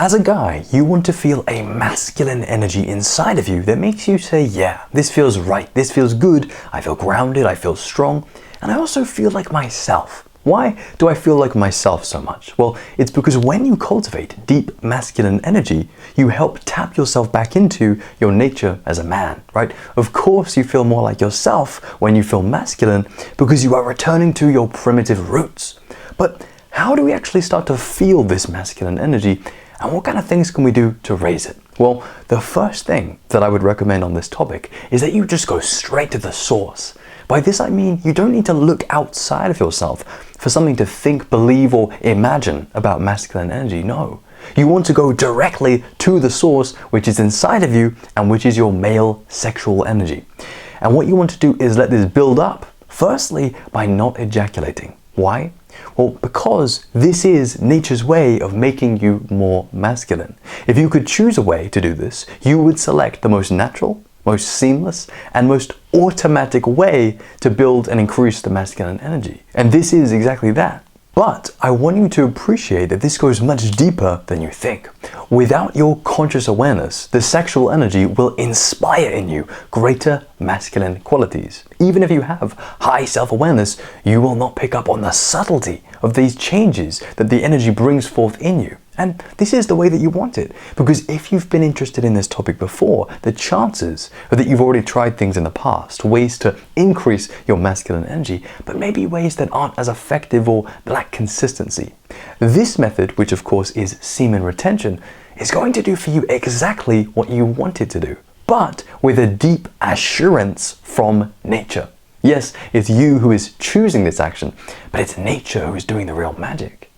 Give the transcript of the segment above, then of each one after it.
As a guy, you want to feel a masculine energy inside of you that makes you say, yeah, this feels right, this feels good, I feel grounded, I feel strong, and I also feel like myself. Why do I feel like myself so much? Well, it's because when you cultivate deep masculine energy, you help tap yourself back into your nature as a man, right? Of course, you feel more like yourself when you feel masculine because you are returning to your primitive roots. But how do we actually start to feel this masculine energy, and what kind of things can we do to raise it? Well, the first thing that I would recommend on this topic is that you just go straight to the source. By this I mean you don't need to look outside of yourself for something to think, believe, or imagine about masculine energy. No. You want to go directly to the source, which is inside of you and which is your male sexual energy. And what you want to do is let this build up, firstly, by not ejaculating. Why? Well, because this is nature's way of making you more masculine. If you could choose a way to do this, you would select the most natural, most seamless, and most automatic way to build and increase the masculine energy. And this is exactly that. But I want you to appreciate that this goes much deeper than you think. Without your conscious awareness, the sexual energy will inspire in you greater masculine qualities. Even if you have high self-awareness, you will not pick up on the subtlety of these changes that the energy brings forth in you. And this is the way that you want it, because if you've been interested in this topic before, the chances are that you've already tried things in the past, ways to increase your masculine energy, but maybe ways that aren't as effective or lack consistency. This method, which of course is semen retention, is going to do for you exactly what you want it to do, but with a deep assurance from nature. Yes, it's you who is choosing this action, but it's nature who is doing the real magic.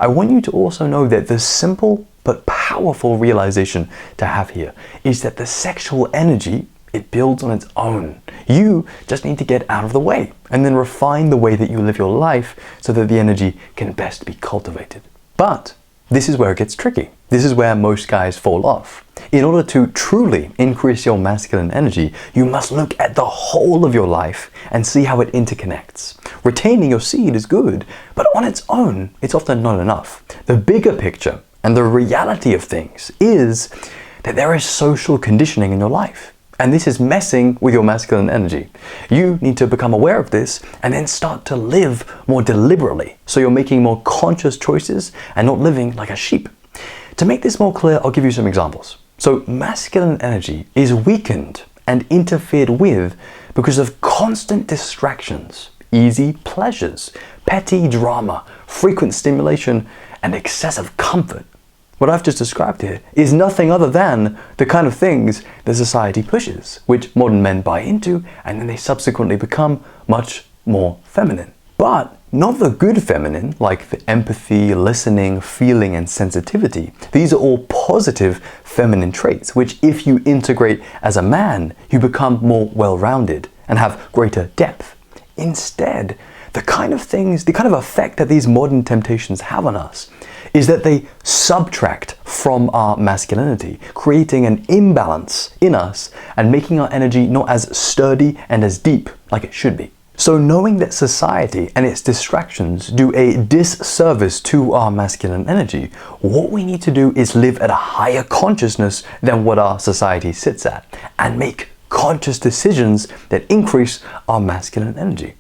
I want you to also know that the simple but powerful realization to have here is that the sexual energy, it builds on its own. You just need to get out of the way and then refine the way that you live your life so that the energy can best be cultivated. But this is where it gets tricky. This is where most guys fall off. In order to truly increase your masculine energy, you must look at the whole of your life and see how it interconnects. Retaining your seed is good, but on its own, it's often not enough. The bigger picture and the reality of things is that there is social conditioning in your life. And this is messing with your masculine energy. You need to become aware of this and then start to live more deliberately. So you're making more conscious choices and not living like a sheep. To make this more clear, I'll give you some examples. So masculine energy is weakened and interfered with because of constant distractions, easy pleasures, petty drama, frequent stimulation, and excessive comfort. What I've just described here is nothing other than the kind of things that society pushes, which modern men buy into, and then they subsequently become much more feminine. But not the good feminine, like the empathy, listening, feeling, and sensitivity. These are all positive feminine traits, which if you integrate as a man, you become more well-rounded and have greater depth. Instead, the kind of effect that these modern temptations have on us is that they subtract from our masculinity, creating an imbalance in us and making our energy not as sturdy and as deep like it should be. So knowing that society and its distractions do a disservice to our masculine energy, what we need to do is live at a higher consciousness than what our society sits at and make conscious decisions that increase our masculine energy.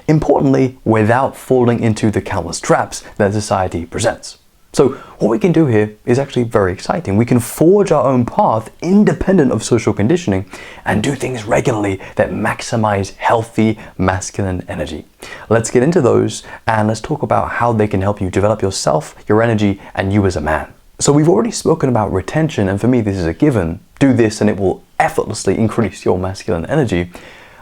Importantly, without falling into the countless traps that society presents. So what we can do here is actually very exciting. We can forge our own path independent of social conditioning and do things regularly that maximize healthy masculine energy. Let's get into those and let's talk about how they can help you develop yourself, your energy, and you as a man. So we've already spoken about retention, and for me this is a given. Do this and it will effortlessly increase your masculine energy.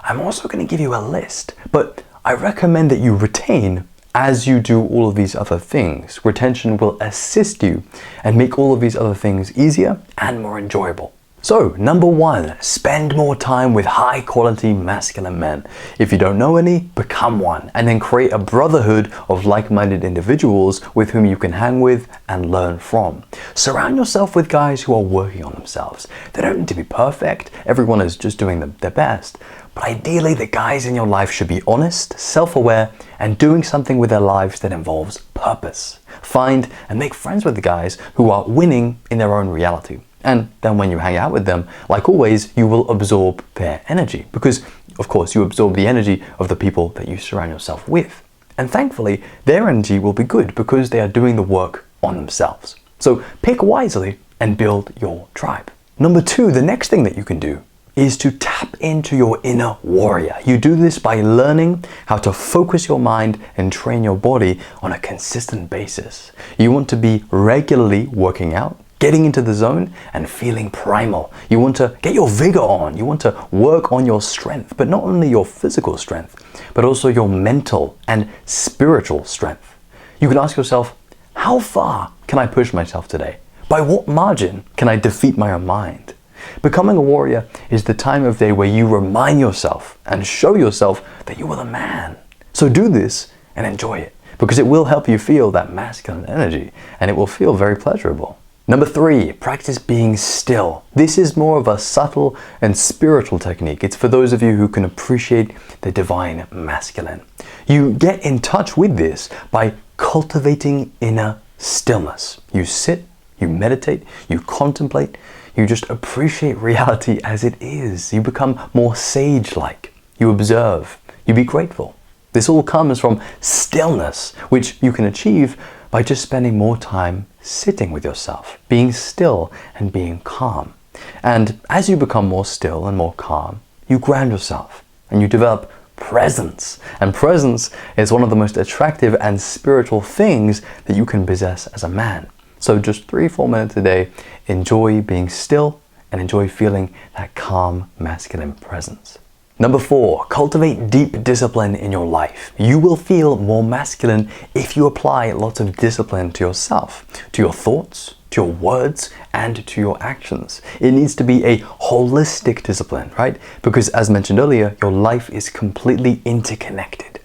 I'm also going to give you a list, but I recommend that you retain as you do all of these other things. Retention will assist you and make all of these other things easier and more enjoyable. So, number 1, spend more time with high quality masculine men. If you don't know any, become one, and then create a brotherhood of like-minded individuals with whom you can hang with and learn from. Surround yourself with guys who are working on themselves. They don't need to be perfect, everyone is just doing their best. But ideally, the guys in your life should be honest, self-aware, and doing something with their lives that involves purpose. find and make friends with the guys who are winning in their own reality. And then when you hang out with them, like always, you will absorb their energy because, of course, you absorb the energy of the people that you surround yourself with. And thankfully, their energy will be good because they are doing the work on themselves. So pick wisely and build your tribe. Number 2, the next thing that you can do is to tap into your inner warrior. You do this by learning how to focus your mind and train your body on a consistent basis. You want to be regularly working out, getting into the zone and feeling primal. You want to get your vigor on. You want to work on your strength, but not only your physical strength, but also your mental and spiritual strength. You can ask yourself, how far can I push myself today? By what margin can I defeat my own mind? Becoming a warrior is the time of day where you remind yourself and show yourself that you are the man. So do this and enjoy it because it will help you feel that masculine energy and it will feel very pleasurable. Number 3, practice being still. This is more of a subtle and spiritual technique. It's for those of you who can appreciate the divine masculine. You get in touch with this by cultivating inner stillness. You sit, you meditate, you contemplate, you just appreciate reality as it is. You become more sage-like. You observe. You be grateful. This all comes from stillness, which you can achieve by just spending more time sitting with yourself, being still and being calm. And as you become more still and more calm, you ground yourself and you develop presence. And presence is one of the most attractive and spiritual things that you can possess as a man. So just 3-4 minutes a day, enjoy being still and enjoy feeling that calm masculine presence. Number 4, cultivate deep discipline in your life. You will feel more masculine if you apply lots of discipline to yourself, to your thoughts, to your words, and to your actions. It needs to be a holistic discipline, right? Because as mentioned earlier, your life is completely interconnected.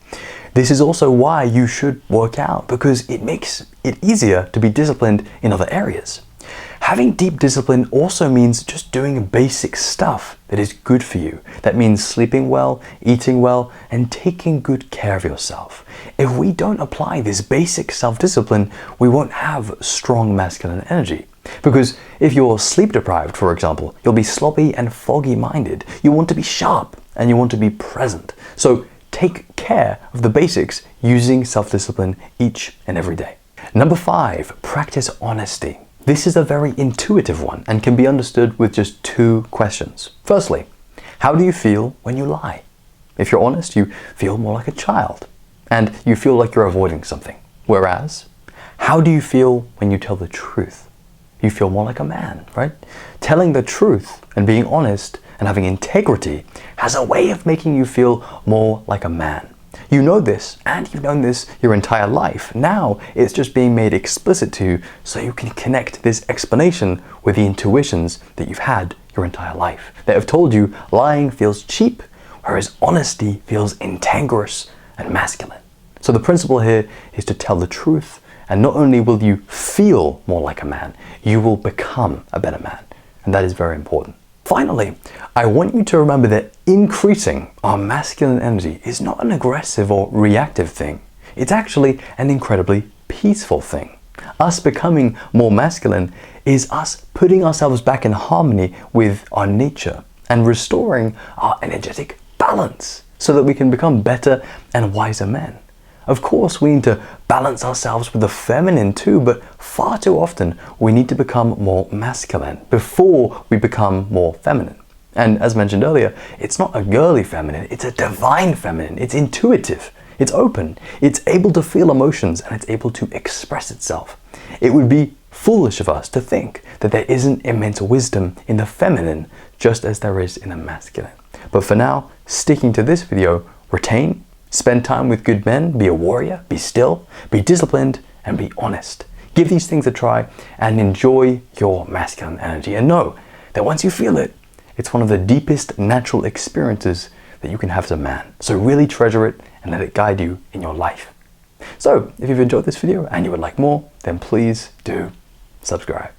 This is also why you should work out, because it makes it easier to be disciplined in other areas. Having deep discipline also means just doing basic stuff that is good for you. That means sleeping well, eating well, and taking good care of yourself. If we don't apply this basic self-discipline, we won't have strong masculine energy. Because if you're sleep deprived, for example, you'll be sloppy and foggy-minded. You want to be sharp and you want to be present. So take care of the basics using self-discipline each and every day. Number 5, practice honesty. This is a very intuitive one and can be understood with just 2 questions. Firstly, how do you feel when you lie? If you're honest, you feel more like a child and you feel like you're avoiding something. Whereas, how do you feel when you tell the truth? You feel more like a man, right? Telling the truth and being honest and having integrity has a way of making you feel more like a man. You know this, and you've known this your entire life. Now it's just being made explicit to you so you can connect this explanation with the intuitions that you've had your entire life that have told you lying feels cheap, whereas honesty feels integrous and masculine. So the principle here is to tell the truth, and not only will you feel more like a man, you will become a better man, and that is very important. Finally, I want you to remember that increasing our masculine energy is not an aggressive or reactive thing. It's actually an incredibly peaceful thing. Us becoming more masculine is us putting ourselves back in harmony with our nature and restoring our energetic balance so that we can become better and wiser men. Of course, we need to balance ourselves with the feminine too, but far too often we need to become more masculine before we become more feminine. And as mentioned earlier, it's not a girly feminine, it's a divine feminine. It's intuitive, it's open, it's able to feel emotions, and it's able to express itself. It would be foolish of us to think that there isn't immense wisdom in the feminine just as there is in the masculine. But for now, sticking to this video, retain, spend time with good men, be a warrior, be still, be disciplined, and be honest. Give these things a try and enjoy your masculine energy. And know that once you feel it, it's one of the deepest natural experiences that you can have as a man. So really treasure it and let it guide you in your life. So if you've enjoyed this video and you would like more, then please do subscribe.